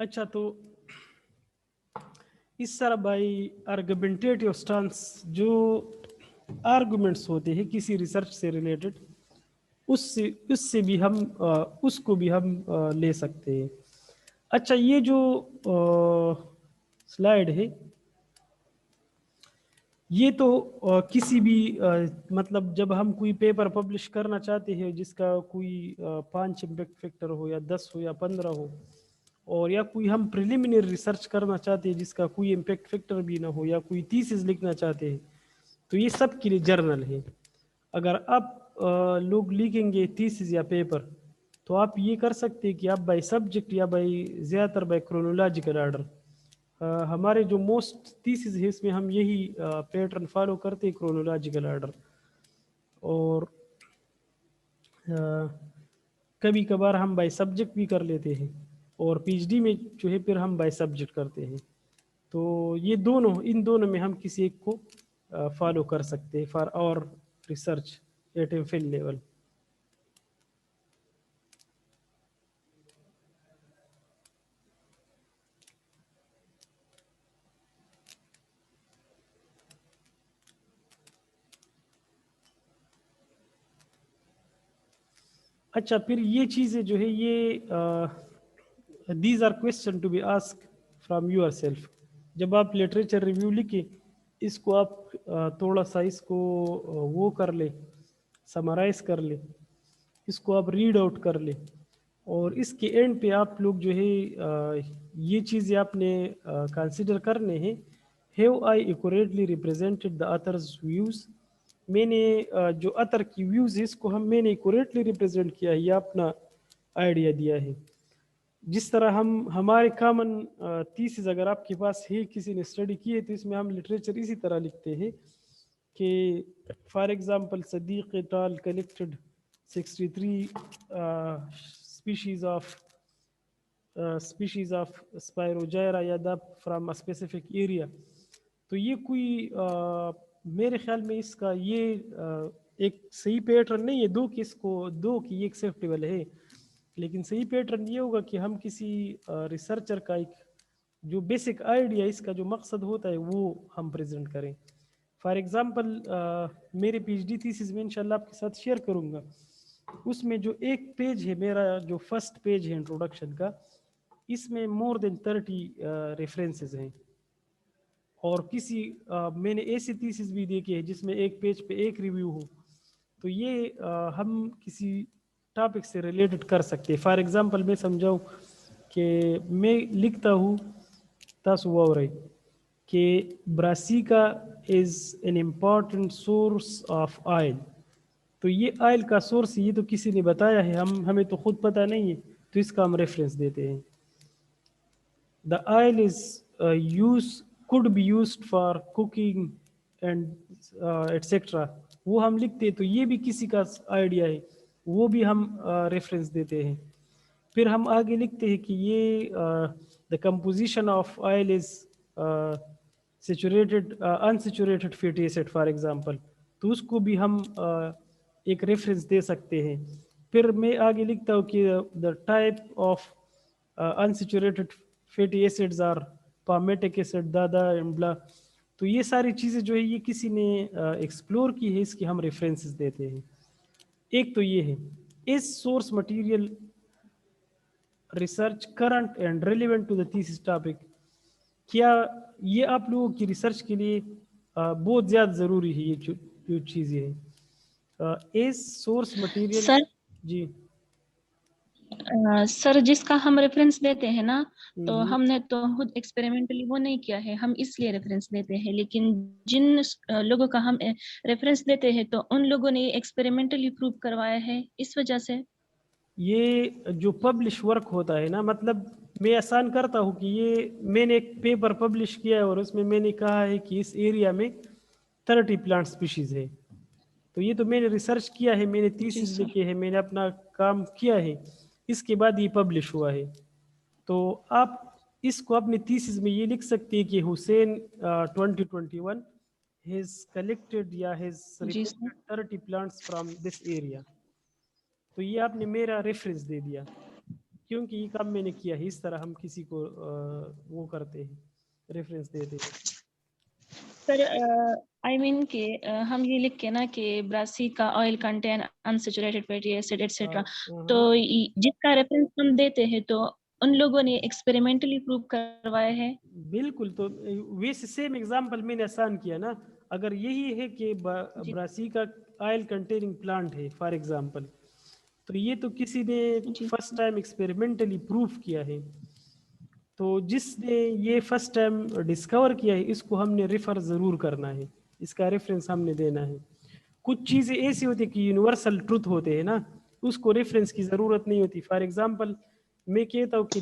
اچھا تو اس طرح بائی آرگومنٹیٹیو سٹانس جو آرگومنٹس ہوتے ہیں کسی ریسرچ سے ریلیٹڈ اس سے بھی ہم اس کو بھی ہم لے سکتے ہیں. اچھا یہ جو سلائیڈ ہے یہ تو کسی بھی مطلب جب ہم کوئی پیپر پبلش کرنا چاہتے ہیں جس کا کوئی 5 امپیکٹ فیکٹر ہو یا 10 ہو یا 15 ہو, اور یا کوئی ہم پریلیمنری ریسرچ کرنا چاہتے ہیں جس کا کوئی امپیکٹ فیکٹر بھی نہ ہو, یا کوئی تھیسس لکھنا چاہتے ہیں, تو یہ سب کے لیے جرنل ہے. اگر آپ لوگ لکھیں گے تھیسس یا پیپر تو آپ یہ کر سکتے ہیں کہ آپ بائی سبجیکٹ یا بائی زیادہ تر بائی کرونولوجیکل آرڈر, ہمارے جو موسٹ تھیسز ہے اس میں ہم یہی پیٹرن فالو کرتے ہیں کرونولوجیکل آرڈر. اور کبھی کبھار ہم بائی سبجیکٹ بھی کر لیتے ہیں, اور پی ایچ ڈی میں جو ہے پھر ہم بائی سبجیکٹ کرتے ہیں. تو یہ دونوں ان دونوں میں ہم کسی ایک کو فالو کر سکتے ہیں فار اور research at a field level. اچھا پھر یہ چیزیں جو ہے یہ these are question to be ask from yourself. جب آپ لٹریچر ریویو لکھیں اس کو آپ تھوڑا سا اس کو وہ کر لیں, سمرائز کر لیں, اس کو آپ ریڈ آؤٹ کر لیں, اور اس کے اینڈ پہ آپ لوگ جو ہے یہ چیزیں آپ نے کنسیڈر کرنے ہیں. Have I accurately represented the others views, میں نے جو اتر کی ویوز ہے اس کو میں نے ایکوریٹلی ریپرزینٹ کیا ہے یا اپنا آئیڈیا دیا ہے. جس طرح ہمارے کامن تھیسز اگر آپ کے پاس ہے کسی نے اسٹڈی کی ہے تو اس میں ہم لٹریچر اسی طرح لکھتے ہیں کہ فار ایگزامپل صدیق ٹال کلیکٹڈ 63 species of Spirogyra یا the from a specific area. تو یہ کوئی میرے خیال میں اس کا یہ ایک صحیح پیٹرن نہیں ہے. دو کی یہ ایکسیپٹیبل ہے, لیکن صحیح پیٹرن یہ ہوگا کہ ہم کسی ریسرچر کا ایک جو بیسک آئیڈیا اس کا جو مقصد ہوتا ہے وہ ہم پریزنٹ کریں. فار ایگزامپل میرے پی ایچ ڈی تھیسس میں انشاءاللہ آپ کے ساتھ شیئر کروں گا, اس میں جو ایک پیج ہے میرا جو فرسٹ پیج ہے انٹروڈکشن کا, اس میں مور دین 30 ریفرنسز ہیں. اور کسی میں نے ایسی تھیسس بھی دیکھی ہے جس میں ایک پیج پہ ایک ریویو ہو. تو یہ ہم کسی ٹاپک سے ریلیٹڈ کر سکتے. فار ایگزامپل میں سمجھاؤں کہ میں لکھتا ہوں تاسو وورئی کہ brassica is an important source of oil. تو یہ آئل کا سورس یہ تو کسی نے بتایا ہے, ہمیں تو خود پتہ نہیں ہے, تو اس کا ہم ریفرنس دیتے ہیں. The oil is could be used for cooking and et cetera, وہ ہم لکھتے ہیں. تو یہ بھی کسی کا آئیڈیا ہے, وہ بھی ہم ریفرنس دیتے ہیں. پھر ہم آگے لکھتے ہیں کہ یہ the composition of oil is saturated unsaturated fatty acid for example, تو اس کو بھی ہم ایک ریفرنس دے سکتے ہیں. پھر میں آگے لکھتا ہوں کہ the type of unsaturated fatty acids are palmitic acid دادا بلا. تو یہ ساری چیزیں جو ہے یہ کسی نے ایکسپلور کی ہے, اس کی ہم ریفرنسز دیتے ہیں. ایک تو یہ ہے اس source material research current and relevant to the thesis topic. کیا یہ آپ لوگوں کی ریسرچ کے لیے بہت زیادہ ضروری ہے یہ جو چیزیں ہیں اس سورس مٹیریل. سر جی سر جس کا ہم ریفرنس دیتے ہیں نا, تو ہم نے تو خود ایکسپیریمنٹلی وہ نہیں کیا ہے, ہم اس لیے ریفرنس دیتے ہیں. لیکن جن لوگوں کا ہم ریفرنس دیتے ہیں تو ان لوگوں نے ایکسپیریمنٹلی پروف کروایا ہے, اس وجہ سے. یہ جو پبلش ورک ہوتا ہے نا, مطلب میں آسان کرتا ہوں کہ یہ میں نے ایک پیپر پبلش کیا ہے اور اس میں نے کہا ہے کہ اس ایریا میں 30 پلانٹ اسپیشیز ہے. تو یہ تو میں نے ریسرچ کیا ہے, میں نے جی تھیسس سر. لکھے ہیں, میں نے اپنا کام کیا ہے, اس کے بعد یہ پبلش ہوا ہے. تو آپ اس کو اپنے تھیسس میں یہ لکھ سکتے ہیں کہ حسین 2021 has collected یا has G sir. reported 30 plants from this area. تو یہ آپ نے میرا ریفرنس دے دیا, کیونکہ یہ کام میں نے کیا ہے. اس طرح ہم کسی کو وہ کرتے ہیں, ریفرنس دیتے ہیں. سر آئی مین کہ ہم یہ لکھ کے نا کہ براسی کا oil contain unsaturated fatty acid etcetera, تو جس کا ریفرنس ہم دیتے ہیں تو ان لوگوں نے ایکسپیریمنٹلی پروو کروایا ہے. بالکل, تو ویسے سیم ایگزامپل میں نے آسان کیا نا. اگر یہی ہے کہ براسی کا آئل کنٹیننگ پلانٹ ہے فار ایگزامپل, تو یہ تو کسی نے فرسٹ ٹائم ایکسپیریمنٹلی پروف کیا ہے. تو جس نے یہ فرسٹ ٹائم ڈسکور کیا ہے اس کو ہم نے ریفر ضرور کرنا ہے, اس کا ریفرنس ہم نے دینا ہے. کچھ چیزیں ایسی ہوتی کہ یونیورسل ٹروتھ ہوتے ہیں نا, اس کو ریفرنس کی ضرورت نہیں ہوتی. فار ایگزامپل میں کہتا ہوں کہ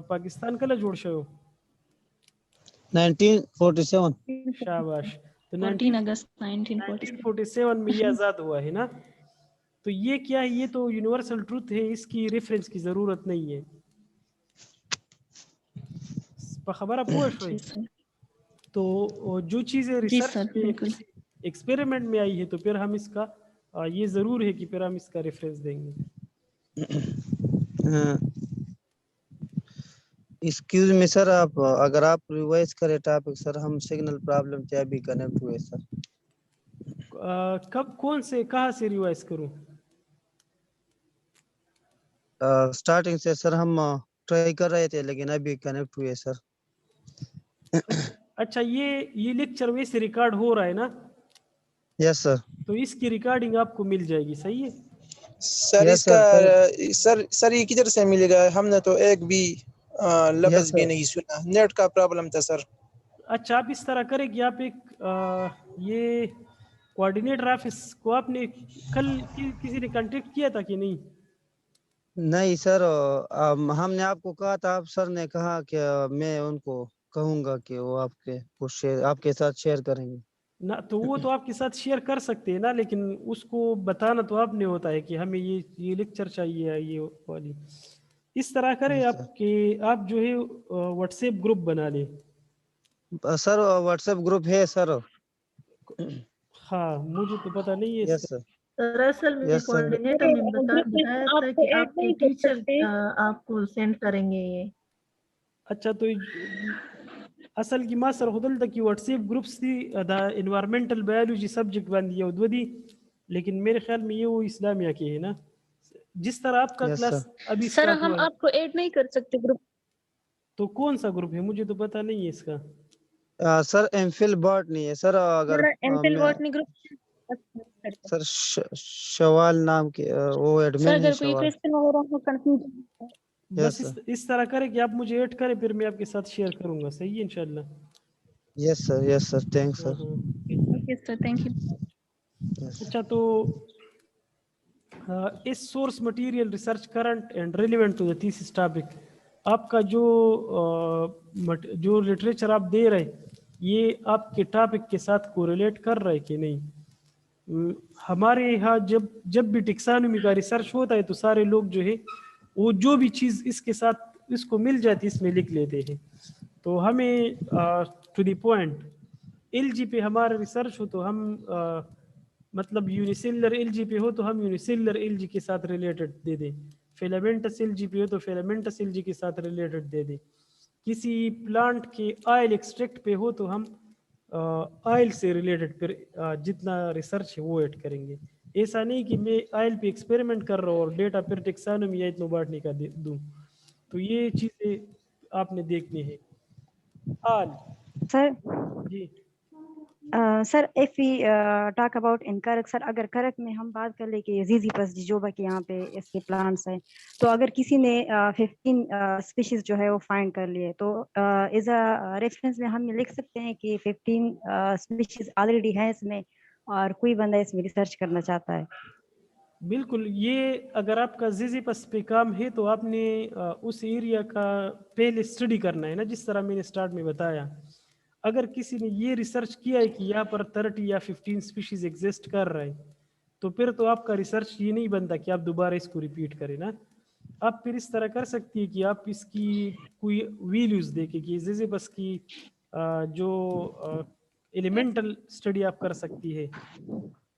پاکستان کل جوڑ شو 1947. شاباش. تو 14 اگست 1947 1947 میں یہ آزاد ہوا ہے نا. تو یہ کیا ہے, یہ تو یونیورسل ٹروتھ ہے, اس کی ریفرنس کی ضرورت نہیں ہے. خبر پوش ہوئی. تو جو چیزیں ریسرچ میں کسی ایکسپیریمنٹ میں آئی ہے تو پھر ہم اس کا یہ ضرور ہے کہ پھر ہم اس کا ریفرنس دیں گے. ایکسکیوز می سر, آپ اگر آپ ریوائز کرے ٹاپک سر, ہم سگنل پرابلم سے ابھی کنیکٹ ہوئے سر. کب کون سے کہاں سے ریوائز کروں؟ اسٹارٹنگ سے سر ہم ٹرائی کر رہے تھے لیکن ابھی کنیکٹ ہوئے سر. اچھا, یہ لیکچر ویسے ریکارڈ ہو رہا ہے نا؟ یس سر. تو اس کی ریکارڈنگ آپ کو مل جائے گی, صحیح ہے سر. اس کا سر یہ کدھر سے ملے گا؟ ہم نے تو ایک بھی لفظ بھی نہیں سنا, نیٹ کا پرابلم تھا سر. اچھا, آپ اس طرح کریں کہ آپ ایک یہ کوآرڈینیٹر آفس کو آپ نے کل کسی نے کانٹیکٹ کیا تھا کہ نہیں؟ نہیں سر, ہم نے آپ کو کہا تھا, آپ سر نے کہا کہ میں ان کو کہوں گا کہ وہ آپ کے ساتھ شیئر کریں گے نہ. تو وہ تو آپ کے ساتھ شیئر کر سکتے ہیں نا, لیکن اس کو بتانا تو آپ نے ہوتا ہے کہ ہمیں یہ لیکچر چاہیے یہ والی. اس طرح کریں آپ کہ آپ جو ہے واٹس ایپ گروپ بنا لیں. سر واٹس ایپ گروپ ہے سر. ہاں, مجھے تو پتہ نہیں ہے اس یس کا. سر. دراصل میرے کوآرڈینیٹر نے بتایا تھا کہ آپ کے ٹیچر آپ کو سینڈ کریں گے یہ. اچھا, تو اصل کی ما سر خدل تک واٹس ایپ گروپس تھی دا انوائرمنٹل بایولوجی سبجیکٹ بندی ہے ودی, لیکن میرے خیال میں یہ وہ اسلامیہ کے ہے نا, جس طرح آپ کا کلاس ابھی سر اسٹارٹ ہم ہوا ہے. آپ کو ایڈ نہیں کر سکتے گروپ. تو کون سا گروپ ہے, مجھے تو پتہ نہیں ہے اس کا. سر ایم فل باٹنی ہے سر. اگر سر شوال نام کے وہ ایڈمن ہے شوال. بس اس طرح کرے کہ آپ مجھے ایڈ کریں, پھر میں آپ کے ساتھ شیئر کروں گا, صحیح ہے انشاءاللہ. Yes sir, yes sir, thanks sir. Thank you. اچھا, تو اس source material research current and relevant to the thesis topic, آپ کا جو لٹریچر آپ دے رہے یہ آپ کے ٹاپک کے ساتھ کوریلیٹ کر رہے کہ نہیں. ہمارے یہاں جب بھی ٹیکسانومی کا ریسرچ ہوتا ہے تو سارے لوگ جو ہے وہ جو بھی چیز اس کے ساتھ اس کو مل جاتی اس میں لکھ لیتے ہیں. تو ہمیں ٹو دی پوائنٹ ایل جی پہ ہمارا ریسرچ ہو تو ہم مطلب یونیسیلر ایل جی پہ ہو تو ہم یونیسیلر ایل جی کے ساتھ ریلیٹڈ دے دیں, فیلامنٹس ایل جی پہ ہو تو فیلامنٹس ایل جی کے ساتھ ریلیٹڈ دے دیں, کسی پلانٹ کے آئل ایکسٹریکٹ پہ ہو تو ہم آئل سے ریلیٹڈ پھر جتنا ریسرچ ہے وہ ایڈ کریں گے. ایسا نہیں کہ میں آئل پہ ایکسپیریمنٹ کر رہا ہوں اور ڈیٹا پھر ٹیکسانومی یا اتنو باٹنی کا دوں. تو یہ چیزیں آپ نے دیکھنی ہے. سر جی سر if we talk about in کرک سر, اگر کرک میں ہم بات کر لیں کہ زیزیپس جوجوبا کے یہاں پہ اس کے پلانٹس ہیں, تو اگر کسی نے 15 اسپیشیز جو ہے وہ فائنڈ کر لیے تو ایز اے ریفرنس میں ہم لکھ سکتے ہیں کہ 15 اسپیشیز آلریڈی ہیں اس میں اور کوئی بندہ اس میں ریسرچ کرنا چاہتا ہے. بالکل, یہ اگر آپ کا زیزیپس پہ کام ہے تو آپ نے اس ایریا کا پہلے اسٹڈی کرنا ہے نا, جس طرح میں نے اسٹارٹ میں بتایا. اگر کسی نے یہ ریسرچ کیا ہے کہ یہاں پر 30 یا 15 اسپیشیز ایگزسٹ کر رہے ہیں تو پھر تو آپ کا ریسرچ یہ نہیں بنتا کہ آپ دوبارہ اس کو ریپیٹ کریں نا. آپ پھر اس طرح کر سکتی ہے کہ آپ اس کی کوئی ویلیوز دیکھیں کہ زیزیپس کی جو ایلیمنٹل اسٹڈی آپ کر سکتی ہے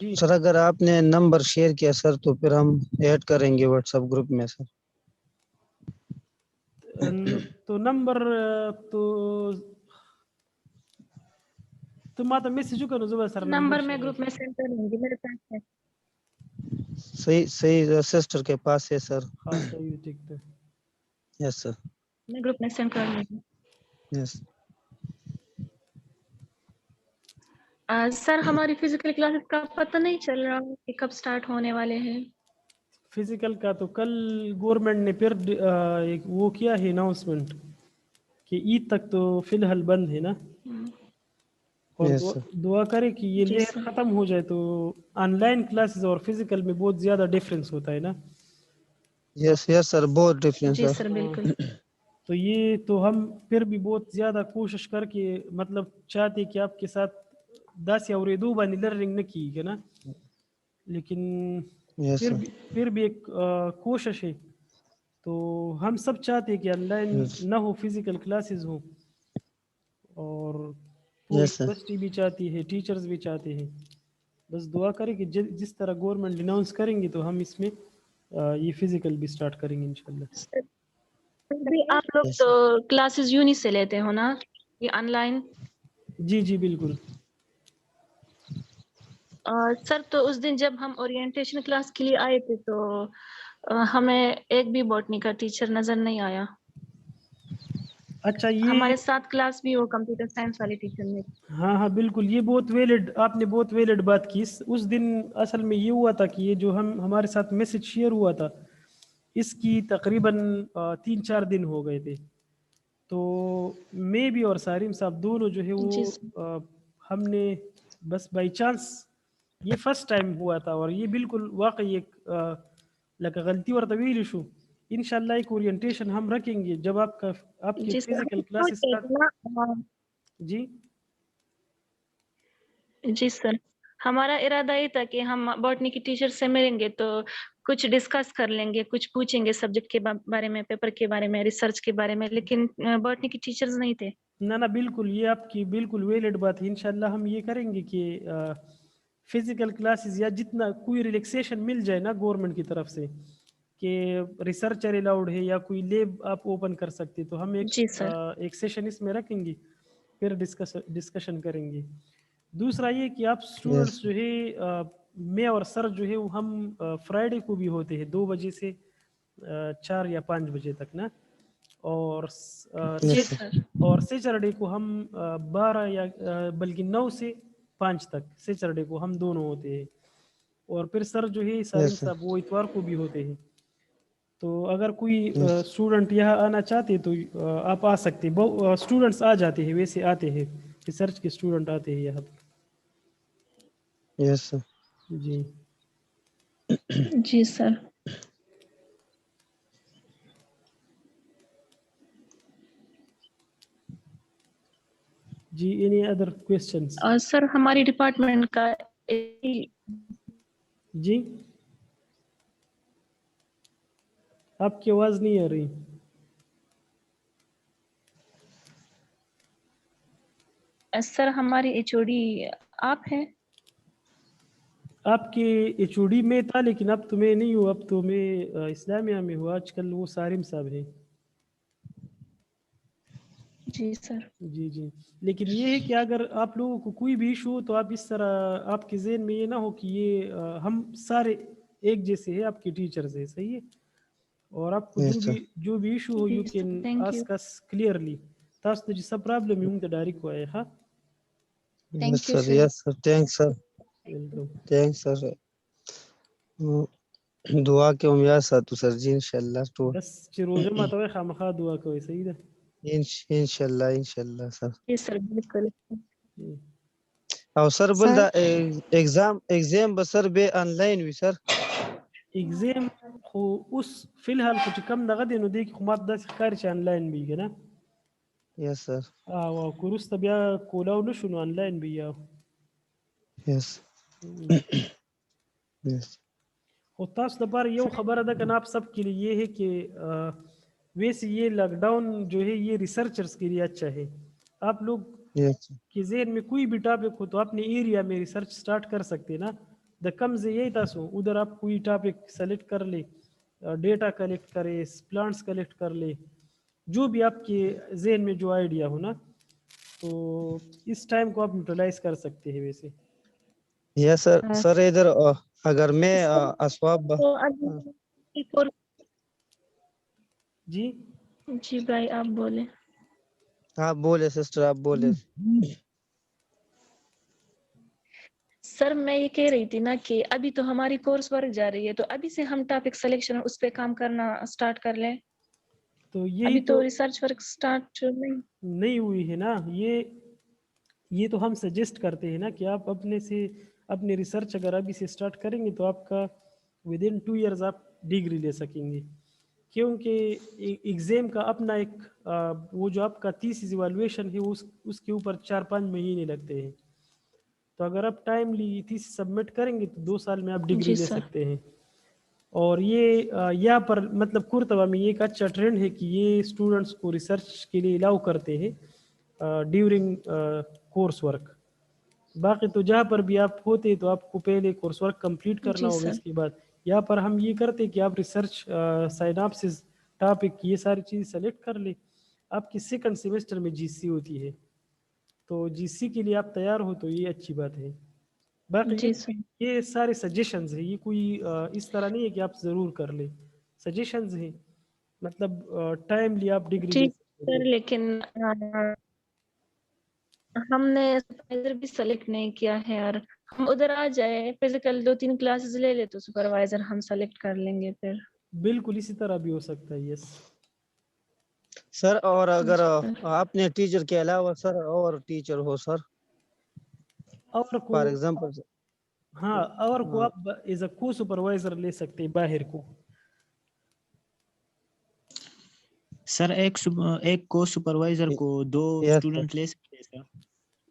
جی سر اگر آپ نے نمبر شیئر کیا سر تو پھر ہم ایڈ کریں گے واٹس ایپ گروپ میں سر. تو نمبر تو ماته میسج وکړو زه به سره نمبر میں گروپ میں سینڈ کر دوں گی، میرے پاس ہے. صحیح سسٹر کے پاس ہے سر. ہاں صحیح ٹھیک ہے. یس سر. میں گروپ میں سینڈ کر دوں گی. یس سر ہماری فزیکل کلاسز کا پتہ نہیں چل رہا کہ کب سٹارٹ ہونے والے ہیں. فزیکل کا تو کل گورنمنٹ نے پھر ایک وہ کیا ہے اناؤنسمنٹ کہ عید تک تو فی الحال بند ہے نا. اور یس سر. دعا کرے کہ یہ جی لہر سر. ختم ہو جائے تو آن لائن کلاسز اور فزیکل میں بہت زیادہ ڈفرینس ہوتا ہے نا. یس یس سر بہت ڈفرینس جی ہے. سر بالکل. تو یہ تو ہم پھر بھی بہت زیادہ کوشش کر کے مطلب چاہتے کہ آپ کے ساتھ 10 یا اوریدو باندې لرننگ نہ کیږي نا، لیکن یس سر. پھر بھی ایک کوشش ہے. تو ہم سب چاہتے ہیں کہ آن لائن نہ ہو، فزیکل کلاسز ہوں. اور پوری یس سر. یونیورسٹی بھی چاہتی ہے، ٹیچرز بھی چاہتے ہیں. بس دعا کریں کہ جس طرح گورنمنٹ اناؤنس کریں گے تو ہم اس میں یہ فزیکل بھی سٹارٹ کریں گے انشاءاللہ. آپ لوگ تو کلاسز یونی سے لیتے ہو نا، یہ آن لائن؟ جی جی بالکل. سر تو اس دن جب ہم اورینٹیشن کلاس کے لیے آئے تھے تو ہمیں ایک بھی باٹنی کا ٹیچر نظر نہیں آیا. اچھا یہ ہمارے ساتھ کلاس بھی وہ کمپیوٹر سائنس والے ٹیچر نے. ہاں ہاں بالکل، یہ بہت ویلڈ، آپ نے بہت ویلڈ بات کی. اس دن اصل میں یہ ہوا تھا کہ یہ جو ہمارے ساتھ میسج شیئر ہوا تھا اس کی تقریباً 3-4 دن ہو گئے تھے. تو میں بھی اور سارم صاحب دونوں جو ہے جی وہ سر. ہم نے بس بائی چانس یہ فرسٹ ٹائم ہوا تھا اور یہ بالکل واقعی ایک لکه غلطی ورته ویلی شو. انشاءاللہ ایک اورینٹیشن ہم رکھیں گے جب آپ کے جی فزیکل سر. کلاسز جی جی سر، ہمارا ارادہ یہ تھا کہ ہم باٹنی کی ٹیچر سے ملیں گے تو کچھ ڈسکس کر لیں گے، کچھ پوچھیں گے سبجیکٹ کے بارے میں، پیپر کے بارے میں، ریسرچ کے بارے میں، لیکن باٹنی کی ٹیچرز نہیں تھے. نہ بالکل، یہ آپ کی بالکل ویلڈ بات ہے. انشاءاللہ ہم یہ کریں گے کہ فزیکل کلاسز یا جتنا کوئی ریلیکسیشن مل جائے نا گورنمنٹ کی طرف سے کہ ریسرچر الاؤڈ ہے یا کوئی لیب آپ اوپن کر سکتے تو ہم جی سر. ایک سیشن اس میں رکھیں گے، پھر ڈسکشن کریں گے. دوسرا یہ کہ آپ اسٹوڈنٹس جو ہے میں اور سر جو ہے وہ ہم فرائیڈے کو بھی ہوتے ہیں 2 بجے سے 4 یا 5 بجے تک نا. اور جی سر. اور سیچرڈے کو ہم 12 یا بلکہ 9 سے 5 تک سیچرڈے کو ہم دونوں ہوتے ہیں. اور پھر سر جو ہے سالم صاحب وہ اتوار کو بھی ہوتے ہیں. تو اگر کوئی اسٹوڈنٹ یہاں آنا چاہتے تو آپ آ سکتے. اسٹوڈنٹس آ جاتے ہیں، ویسے آتے ہیں، ریسرچ کے اسٹوڈنٹ آتے ہیں یہاں پر. یس سر. جی جی سر. جی اینی ادر کویسچنس؟ اور سر ہماری ڈپارٹمنٹ کا جی آپ کی آواز نہیں آ رہی. سر ہماری ایچ.او.ڈی آپ ہیں؟ آپ کے ایچ او ڈی میں تھا لیکن اب تو میں نہیں ہوں، اب تو میں اسلامیہ میں ہوں. آج کل وہ سارم صاحب ہیں. جی سر. جی جی. لیکن یہ ہے کہ اگر آپ لوگوں کو کوئی بھی ایشو ہو تو آپ اس طرح آپ کے ذہن میں یہ نہ ہو کہ یہ ہم سارے ایک جیسے ہیں، آپ کے ٹیچرز ہیں، صحیح ہے. اور آپ کو جو بھی ایشو ہو you can thank you. Ask us clearly. تاسو ته چې څه پرابلم یې موږ ته ډایرکټ وایي. ها یس سر. Yes sir. تھینکس سر. ویلکم. تھینکس سر. دعا کې امید ساتو سر جی انشاءالله ټول. بس چې روزه ماتوي خامخا دعا کوئ، صحیح ده. انشاءالله انشاءالله سر. جی سر بالکل. او سر بل دا ایگزام به سر به آنلاین وي سر؟ ایگزام خو اوس فی الحال خو چې کم دغه دی نو دی کې خو ماته داسې ښکاري چې آنلاین وي که نه. یس سر. او که وروسته بیا کولاو نه شو نو آنلاین وي. یا یس یس. خو تاسو لپاره یو خبره ده کہ آپ سب کے لیے یہ ہے کہ ویسے یہ لاک ڈاؤن جو ہے یہ ریسرچرز کے لیے اچھا ہے. آپ لوگ کے ذہن میں کوئی بھی ٹاپک ہو تو اپنے ایریا میں ریسرچ سٹارٹ کر سکتے نا. د کم ځای یې تاسو ادھر آپ کوئی ٹاپک سلیکٹ کر لیں, ڈیٹا کلیکٹ کرے, پلانٹس کلیکٹ کر لے, جو بھی آپ کے ذہن میں جو آئیڈیا ہو نا, تو اس ٹائم کو آپ یوٹیلائز کر سکتے ہیں ویسے. یس سر. سر ادھر اگر میں اسباب تو ایک اور جی جی بھائی آپ بولے. آپ بولے سسٹر, آپ بولے. سر میں یہ کہہ رہی تھی نا کہ ابھی تو ہماری کورس ورک جا رہی ہے, تو ابھی سے ہم ٹاپک سلیکشن اس پہ کام کرنا سٹارٹ کر لیں. تو یہی ابھی تو ریسرچ ورک سٹارٹ نہیں ہوئی ہے نا. یہ تو ہم سجیسٹ کرتے ہیں نا کہ آپ اپنے سے اپنے ریسرچ اگر ابھی سے سٹارٹ کریں گے تو آپ کا ود ان 2 ایئرز آپ ڈگری لے سکیں گے, کیونکہ ایگزام کا اپنا ایک وہ جو آپ کا تھیسس ایوالویشن ہے اس کے اوپر 4-5 مہینے لگتے ہیں. تو اگر آپ ٹائملی تھیسس سبمٹ کریں گے تو 2 سال میں آپ ڈگری جی لے سر. سکتے ہیں. اور یہ یہاں پر مطلب کورتوا میں یہ ایک اچھا ٹرینڈ ہے کہ یہ اسٹوڈنٹس کو ریسرچ کے لیے الاؤ کرتے ہیں ڈیورنگ کورس ورک. باقی تو جہاں پر بھی آپ ہوتے تو آپ کو پہلے کورس ورک کمپلیٹ کرنا جی ہوگا, سر. اس کے بعد یہاں پر ہم یہ کرتے کہ آپ ریسرچ سائناپسس ٹاپک یہ ساری چیز سلیکٹ کر لیں. آپ کی سیکنڈ سیمسٹر میں جی سی ہوتی ہے, تو جی سی کے لیے آپ تیار ہو تو یہ اچھی بات ہے. باقی جی سر. یہ سارے سجیشنز ہیں, یہ کوئی اس طرح نہیں ہے کہ آپ ضرور کر لیں, سجیشنز ہیں, مطلب ٹائملی آپ ڈگری لے ٹھیک سکتے سر, ہیں. لیکن ہم نے سپروائزر بھی سلیکٹ نہیں کیا ہے, اور ہم ادھر آ جائے فزیکل 2-3 کلاسز لے لے تو سپروائزر ہم سلیکٹ کر لیں گے پھر. بالکل اسی طرح بھی ہو سکتا ہے. یس سر. اور اگر جی سر. آپ نے ٹیچر کے علاوہ سر اور ٹیچر ہو سر, اور کو فار ایگزامپل ہاں اور کو آپ ایز اے کو سپروائزر لے سکتے ہیں باہر کو. سر ایک کو سپروائزر کو 2 اسٹوڈنٹ لے سکتے ہیں سر.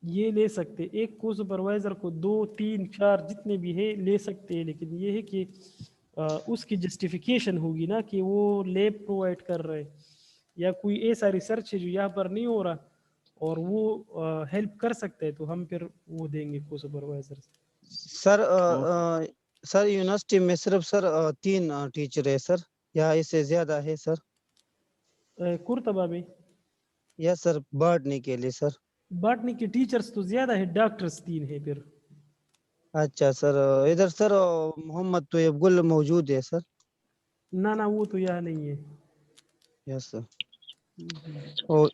یہ لے سکتے, ایک کو سپروائزر کو 2-3-4 جتنے بھی ہے لے سکتے ہیں, لیکن یہ ہے کہ اس کی جسٹیفیکیشن ہوگی نا کہ وہ لیب پرووائڈ کر رہے یا کوئی ایسا ریسرچ ہے جو یہاں پر نہیں ہو رہا اور وہ ہیلپ کر سکتے ہیں, تو ہم پھر وہ دیں گے کو سپروائزر. سر سر یونیورسٹی میں صرف سر 3 ٹیچر ہے سر, یا اس سے زیادہ ہے سر؟ کورتبا میں یس سر, باٹنی کے لیے سر. باٹنی کے ٹیچرز تو زیادہ ہے, ڈاکٹرز 3 ہیں پھر. اچھا سر. ادھر سر محمد طیب گل موجود ہے سر. نہ وہ تو یہاں نہیں ہے. یس سر. اور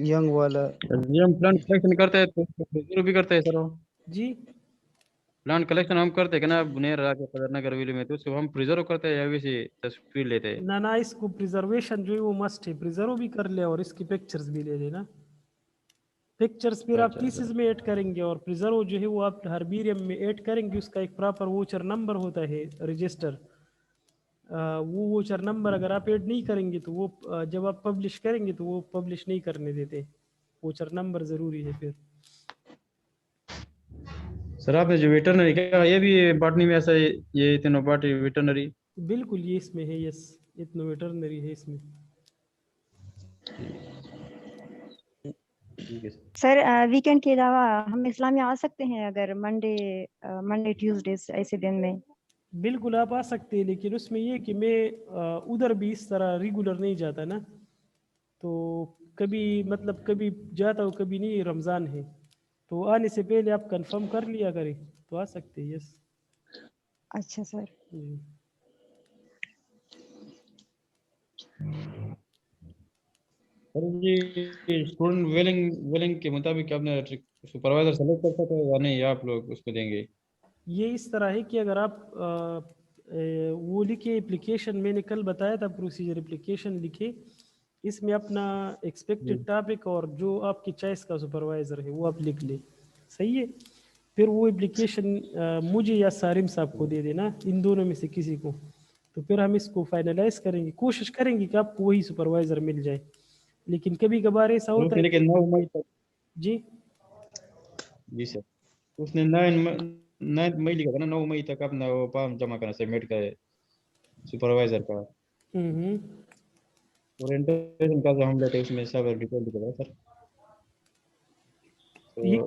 ینگ والا ہم پلانٹ کلیکشن کرتے ہیں تو پریزرو بھی کرتے ہیں سر. جی پلانٹ کلیکشن ہم کرتے ہیں کہ نا بنیر راکے قدر نگر ویلی میں, تو اس کو ہم پریزرو کرتے ہیں یا ویسے تصویر لیتے ہیں؟ نہ اس کو پریزرویشن جو ہے وہ مسٹ ہے, پریزرو بھی کر لے اور اس کی پکچرز بھی لے لینا. پکچرز پھر آپ تھیسس میں ایڈ کریں گے, اور پریزرو جو ہے وہ آپ ہربیریم میں ایڈ کریں گے. اس کا ایک پراپر ووچر نمبر ہوتا ہے رجسٹر, وہ ووچر نمبر اگر آپ ایڈ نہیں کریں گے تو وہ جب آپ پبلش کریں گے تو وہ پبلش نہیں کرنے دیتے. ووچر نمبر ضروری ہے پھر. سر آپ نے جو ویٹرنری کہا یہ بھی باٹنی میں ایسا ہے, یہ تینوں پارٹی ویٹرنری؟ بالکل یہ اس میں ہے. یس اتنا ویٹرنری ہے اس میں. سر ویکینڈ کے علاوہ ہم اسلامیہ آ سکتے ہیں اگر منڈے ٹیوزڈے ایسے دن میں؟ بالکل آپ آ سکتے ہیں, لیکن اس میں یہ کہ میں ادھر بھی اس طرح ریگولر نہیں جاتا نا, تو کبھی جاتا ہوں کبھی نہیں. رمضان ہے تو آنے سے پہلے آپ کنفرم کر لیا کریں تو آ سکتے ہیں. یس اچھا سر. سر جی اسٹوڈنٹ ویلنگ کے مطابق آپ نے سپروائزر سلیکٹ کر سکتے ہیں یا نہیں, آپ لوگ اس کو دیں گے؟ یہ اس طرح ہے کہ اگر آپ وہ لکھے اپلیکیشن, میں نے کل بتایا تھا پروسیجر, اپلیکیشن لکھے, اس میں اپنا ایکسپیکٹڈ ٹاپک اور جو آپ کی چوائس کا سپروائزر ہے وہ آپ لکھ لیں. صحیح ہے. پھر وہ اپلیکیشن مجھے یا سارم صاحب کو دے دینا, ان دونوں میں سے کسی کو, تو پھر ہم اس کو فائنلائز کریں گے. کوشش کریں گے کہ آپ کو وہی سپروائزر مل جائے, لیکن کبھی کبھار ایسا ہوتا ہے. لیکن 9 مئی تک. جی سر اس نے 9 مئی لکھا تھا نا, 9 مئی تک اپنا وہ فارم جمع کرنا سبمٹ کرے سپروائزر کا. اورینٹیشن کا جو ہم لیتے ہیں اس میں سب ڈیٹیل لکھا ہے سر. یہ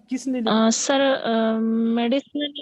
کس نے لکھا؟ سر میڈیسنل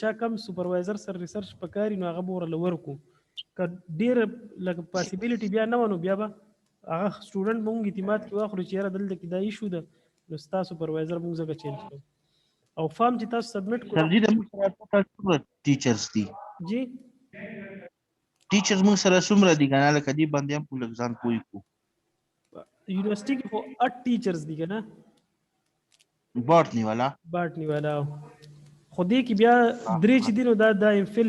چا کم سپروایزر سره ریسرچ پکاري نو هغه بور لورکو ک ډیر لګ پاسیبিলিټي بیا نه ونه بیا به هغه سټوډنټ مونږ اعتماد کې واخلو چې یاره دلته کې دا ایشو ده نو تاسو سپروایزر مونږ زګه چینج کړو او فارم چې تاسو سبمټ کړو سر جی د موږ سره ټول ټیچرز دي جی ټیچرز موږ سره څومره دي کنه لکه دې باندې هم په لګزان کوی کو یونیورسيټي کې خو 8 ټیچرز دي کنه باټنی والا خو دې کې بیا درې چې دي نو دا ایم فل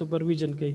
سپرویژن کوي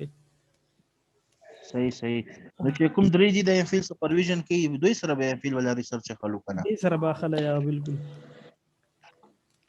کوي صحیح نو چې کوم درې دي د ایم فل سپرویژن کوي دوی سره به ایم فل ولا ریسرچ خلو کنه دې سره باخله یا بالکل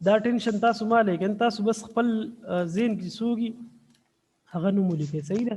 دا ټینشن تاسو ما لیکن تاسو بس خپل ذهن کې سوګي هغه نو مولي صحیح ده